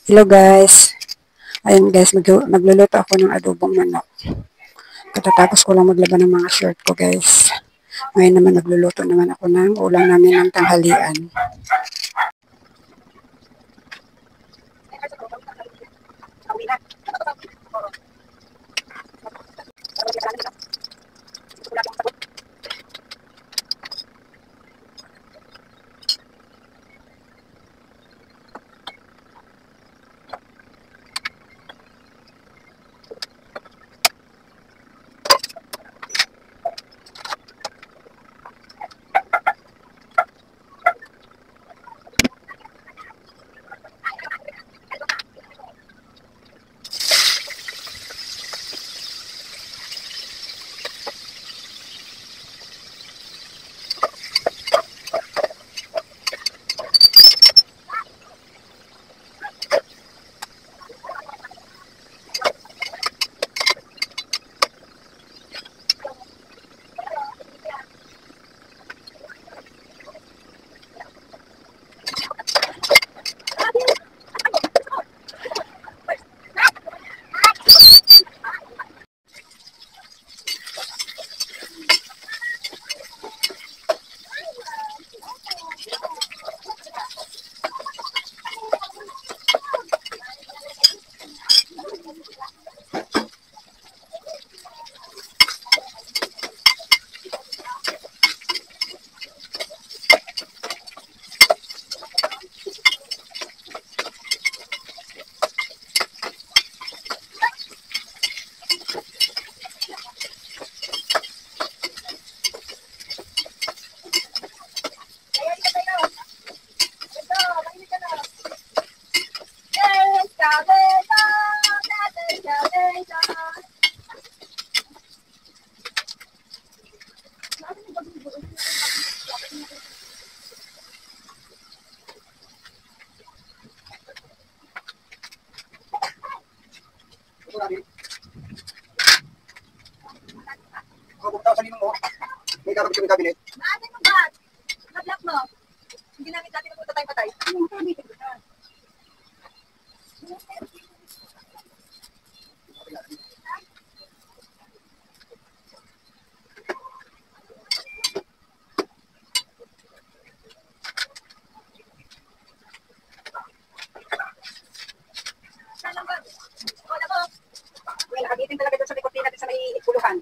Hello guys. Ayun guys, magluluto ako ng adobong manok. Katatapos ko lang maglaban ng mga short ko guys. Ngayon naman nagluluto naman ako ng ulam namin ng tanghalian. May kakabit kami cabinet. Bakit mo ba? Nag-lock mo. Hindi namin dati magpunta tayo patay. Well, nakabitin talaga doon sa likod natin sa may ikuluhan.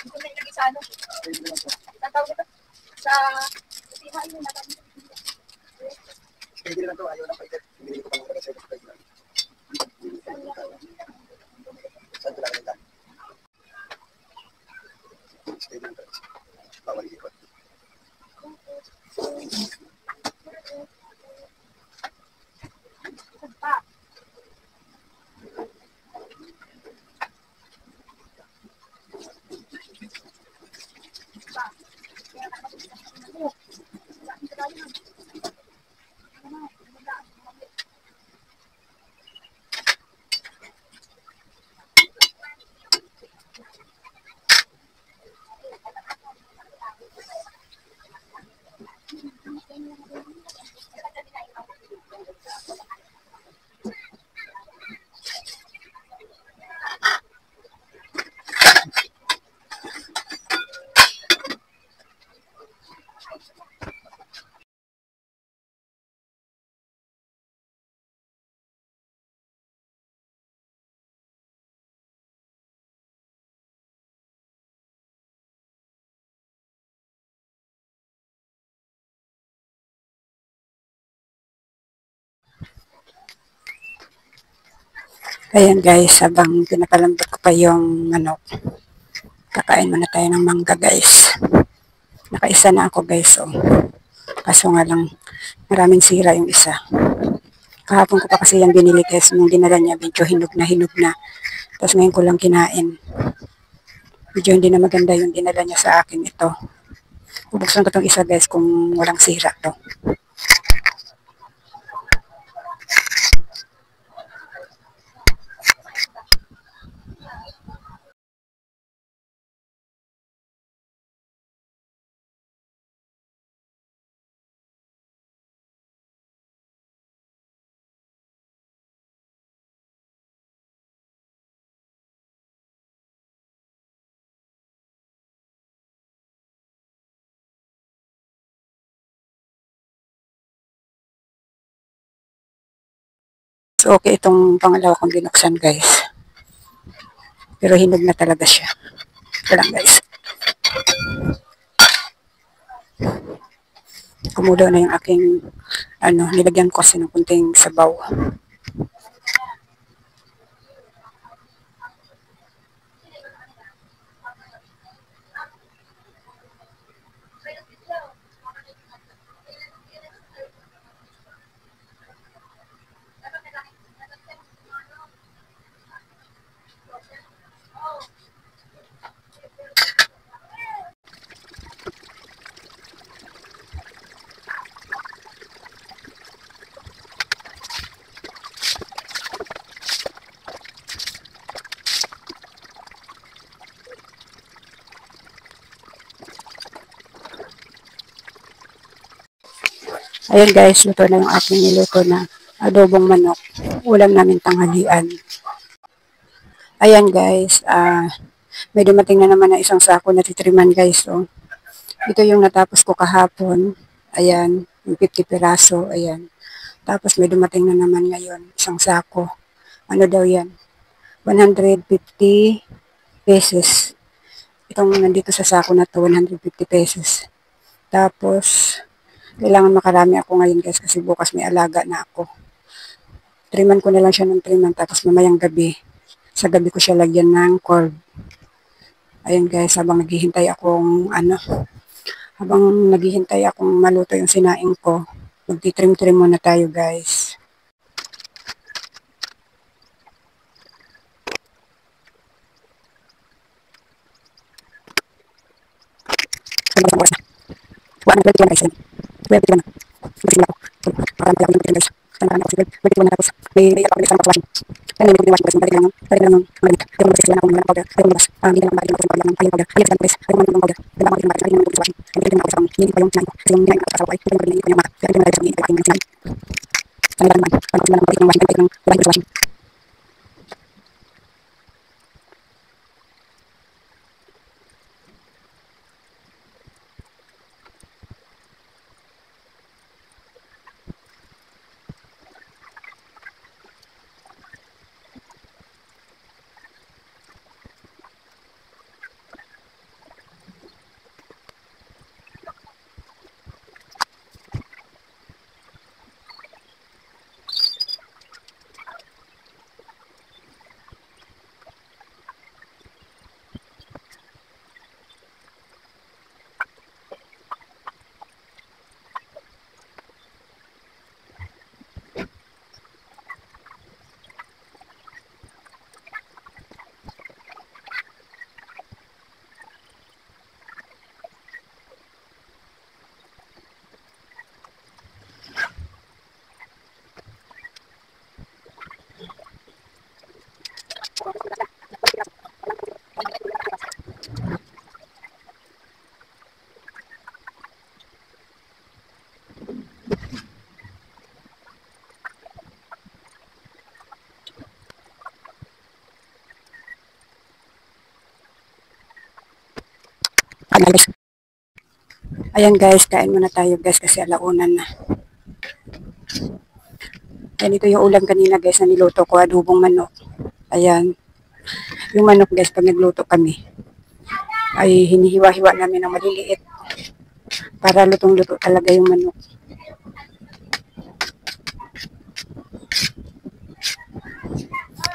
Hindi na ilagay sa ano. Tatawag ito sa sihain mo natin. Hindi naman ito, ayaw lang paitin. Hindi ko pa lang sa ito. Saan ito lang nila? Stay lang ito. Bawal ikot. Ayan guys, habang pinapalambot ko pa yung manok, kakain muna tayo ng mangga guys. Nakaisa na ako guys, oh. Kaso nga lang, maraming sira yung isa. Kahapon ko pa kasi yan binili guys, nung dinala niya, medyo hinog na hinog na. Tapos ngayon ko lang kinain. Medyo hindi na maganda yung dinala niya sa akin ito. Bubuksan ko itong isa guys kung walang sira to. So, okay itong pangalawa kong binuksan, guys. Pero hinog na talaga siya. Ito lang, guys. Kumulo na yung aking, nilagyan ko kasi ng kunting sabaw. Ayan guys, luto na yung aking niluto na adobong manok. Ulam namin tanghalian. Ayan guys, may dumating na naman na isang sako na titriman guys. So, ito yung natapos ko kahapon. Ayan, yung 50 piraso. Ayan. Tapos may dumating na naman ngayon, isang sako. Ano daw yan? 150 pesos. Itong nandito sa sako na to, 150 pesos. Tapos, kailangan makarami ako ngayon guys kasi bukas may alaga na ako. Triman ko na lang siya ng triman tapos mamayang gabi. Sa gabi ko siya lagyan ng corn. Ayan guys, habang naghihintay akong maluto yung sinaing ko, magtitrim-trim muna tayo guys. Wala na guys. Wala na. Kasi ako. Para malaki yung guys. Sana ako siguro. Pwede ko na tapos. May ako guys na makawasan. Kaya may guys guys. Balik lang. Balik lang. Malit. Pero mas sila ako ng powder. Pero mas hindi lang bakit ako ng ayun powder. Ayun guys. Pero man ng powder. Wala ako yung bakit ayun ng guys. Hindi din ako sa hindi pa yung sinain ko. Kasi yung ninain ko sa saway. Hindi ko din yung mga. Kaya din na guys yung aking sinain. Sana naman. Ano sila ng balik ng washing. Ng washing. Ayan guys, kain muna tayo guys kasi alaunan na. Ayan, ito yung ulam kanina guys na niluto ko, adobong manok. Ayan. Yung manok guys, pag nagluto kami, ay hinihiwa-hiwa namin ng maliliit para lutong-luto talaga yung manok.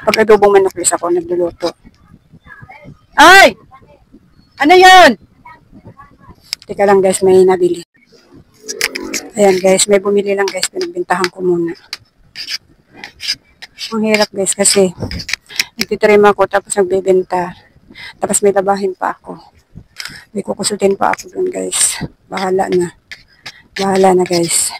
Pag adobong manok guys ako nagluluto. Ay! Ano yan? Teka lang guys, may nabili. Ayan guys, may bumili lang guys, pinagbintahan ko muna. Ang hirap guys kasi nagtitrim ako tapos nagbebenta. Tapos may labahin pa ako. May kukusutin pa ako dun guys. Bahala na. Bahala na guys.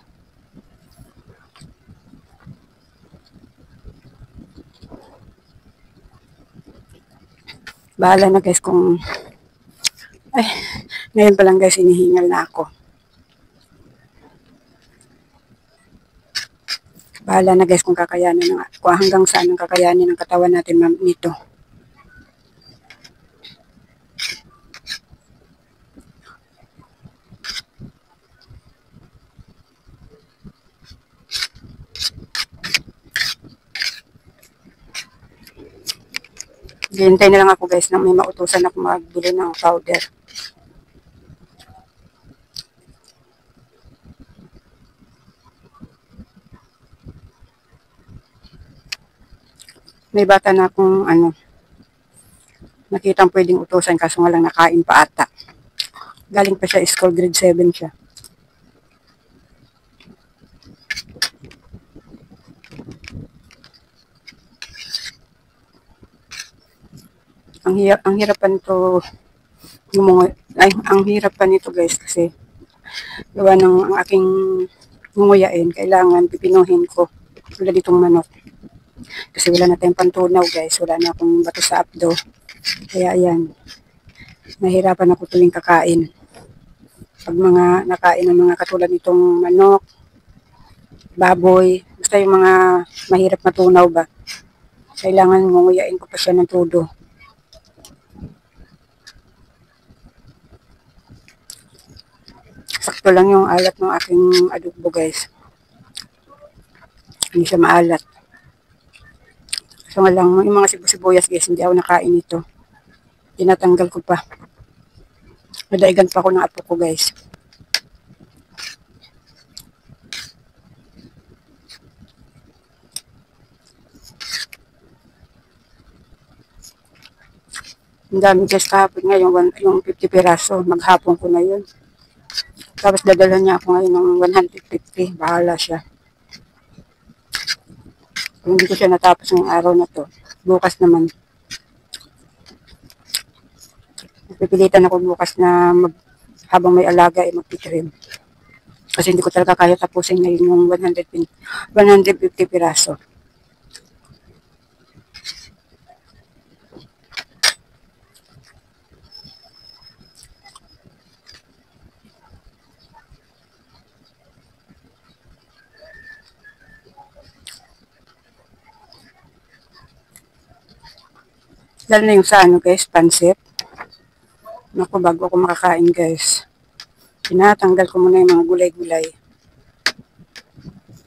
Bahala na guys kung... Ay, ngayon pa lang guys, hinihingal na ako. Bahala na guys kung kakayanin ng, kung hanggang saan ang kakayanin ng katawan natin nito. Hihintay na lang ako guys na may mautusan ako magbili ng powder. May bata na akong nakitang pwedeng utusan kaso nga lang nakain pa ata. Galing pa siya school, grade 7 siya. Ang hirap pa nito ang hirap pa nito guys kasi gawa ng ang aking ngunguyain, kailangan pipinuhin ko tulad ditong manok. Kasi wala na tayong pantunaw guys, wala na akong bato sa abdo. Kaya ayan, nahirapan ako tuwing kakain. Pag mga nakain ng mga katulad nitong manok, baboy, basta yung mga mahirap matunaw ba, kailangan ngunguyain ko pa siya ng todo. Sakto lang yung alat ng aking adobo guys. Hindi siya maalat. So nga lang, yung mga sibuyas guys, hindi ako nakain ito. Tinatanggal ko pa. Nadaigan pa ako ng apo ko guys. Ang dami guys kahapon nga, yung 50 piraso, maghapon ko na yun. Tapos dadala niya ako ngayon ng 150, bahala siya. Kung hindi ko siya natapos ngayong araw na to, bukas naman. Pipilitan ako bukas na habang may alaga ay magtitrim. Kasi hindi ko talaga kaya tapusin ngayon yung 150 piraso. Lalo na yung sa guys, pansit. Naku, bago ako makakain guys, tinatanggal ko muna yung mga gulay-gulay.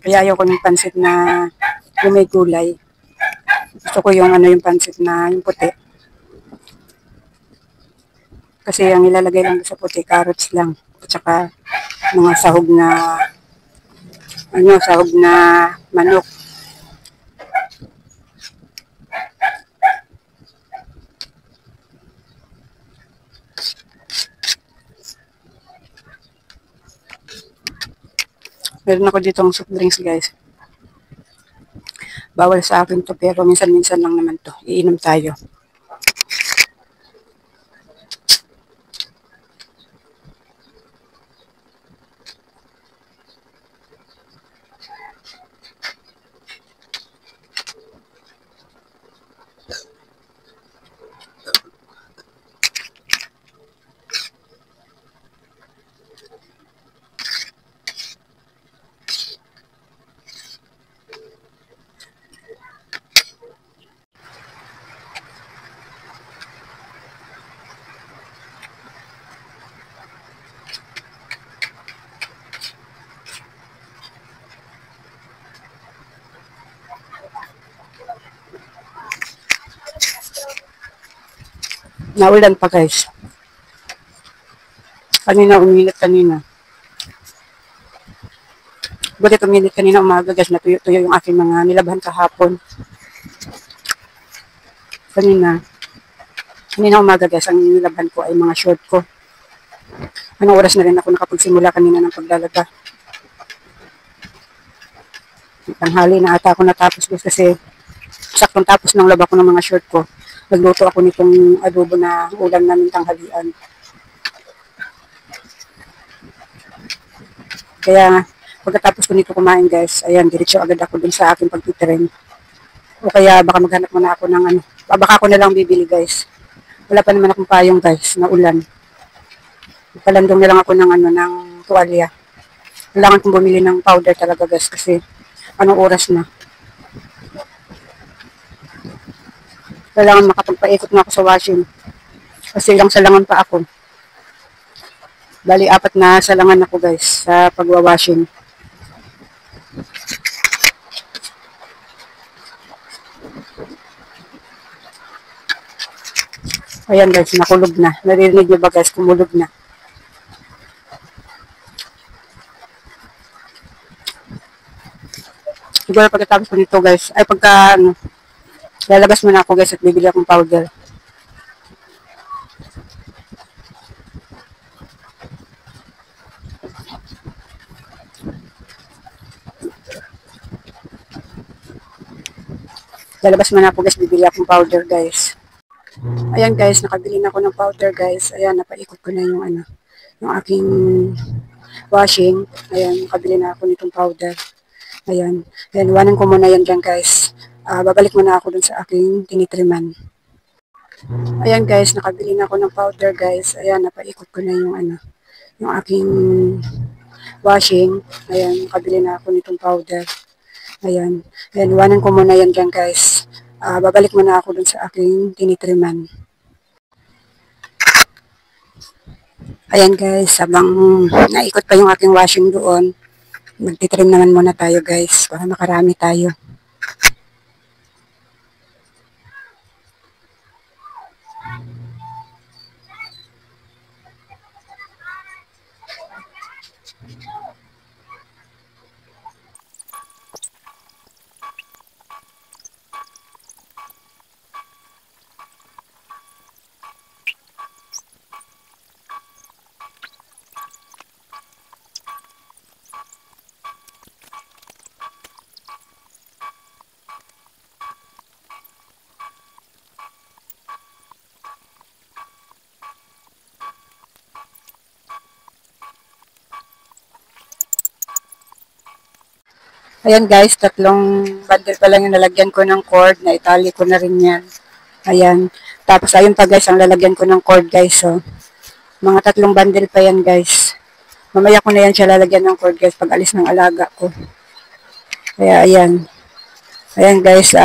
Kaya ayaw ko ng pansit na yung may gulay. Gusto ko yung yung pansit na yung puti. Kasi ang ilalagay lang sa puti, carrots lang. At saka mga sahog na manok. Meron ako ditong soft drinks guys. Bawal sa akin to pero minsan-minsan lang naman to. Iinom tayo. Naulan pa guys. Uminit kanina. Buti uminit kanina umaga guys, natuyo-tuyo yung aking mga nilabhan kahapon. Kanina umaga guys, ang nilabhan ko ay mga short ko. Anong oras na rin ako nakapagsimula kanina ng paglalaba. Tanghali na ata ako natapos guys kasi saktong tapos ng laba ko ng mga short ko. Nagluto ako nitong adobo na ulam namin tanghalian. Kaya pagkatapos ko nito kumain guys, ayan, diretso agad ako dun sa aking pagtitren. O kaya baka maghanap muna ako ng baka ako na lang bibili guys. Wala pa naman akong payong guys na ulan. Palandong na lang ako ng ng tuwalya. Kailangan kong bumili ng powder talaga guys kasi anong oras na. Kailangan makapagpaikot na ako sa washing. Kasi ilang salangan pa ako. Bali, 4 na salangan ako guys sa pagwawashing. Ayan guys, nakulog na. Naririnig niyo ba guys, kumulog na. Siguro pagkatapos ko nito guys, ay pagka ano, lalabas muna ako guys at bibili akong powder. Lalabas muna ako guys, bibili akong powder guys. Ayan guys, nakabili na ako ng powder guys. Ayan, napaikot ko na yung ano, yung aking washing. Ayan, nakabili na ako nitong powder. Ayan, ayan, iwanan ko muna yan dyan guys. Babalik muna ako dun sa aking tinitriman. Ayan guys, nakabili na ako ng powder guys. Ayan, napaikot ko na yung ano, yung aking washing. Ayan, nakabili na ako nitong powder. Ayan, ayan, iwanan ko muna yan dyan guys. Babalik muna ako dun sa aking tinitriman. Ayan guys, habang naikot pa yung aking washing doon, magtitrim naman muna tayo guys, para makarami tayo. Ayan guys, 3 bundle pa lang yung nalagyan ko ng cord, na itali ko na rin yan. Ayan, tapos ayun pa guys, ang lalagyan ko ng cord guys, so. Mga 3 bundle pa yan guys. Mamaya ko na yan siya lalagyan ng cord guys, pag alis ng alaga ko. Kaya ayan. Ayan guys,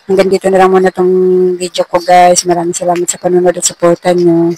hanggang dito na lang muna tong video ko guys. Maraming salamat sa panonood at supportan nyo.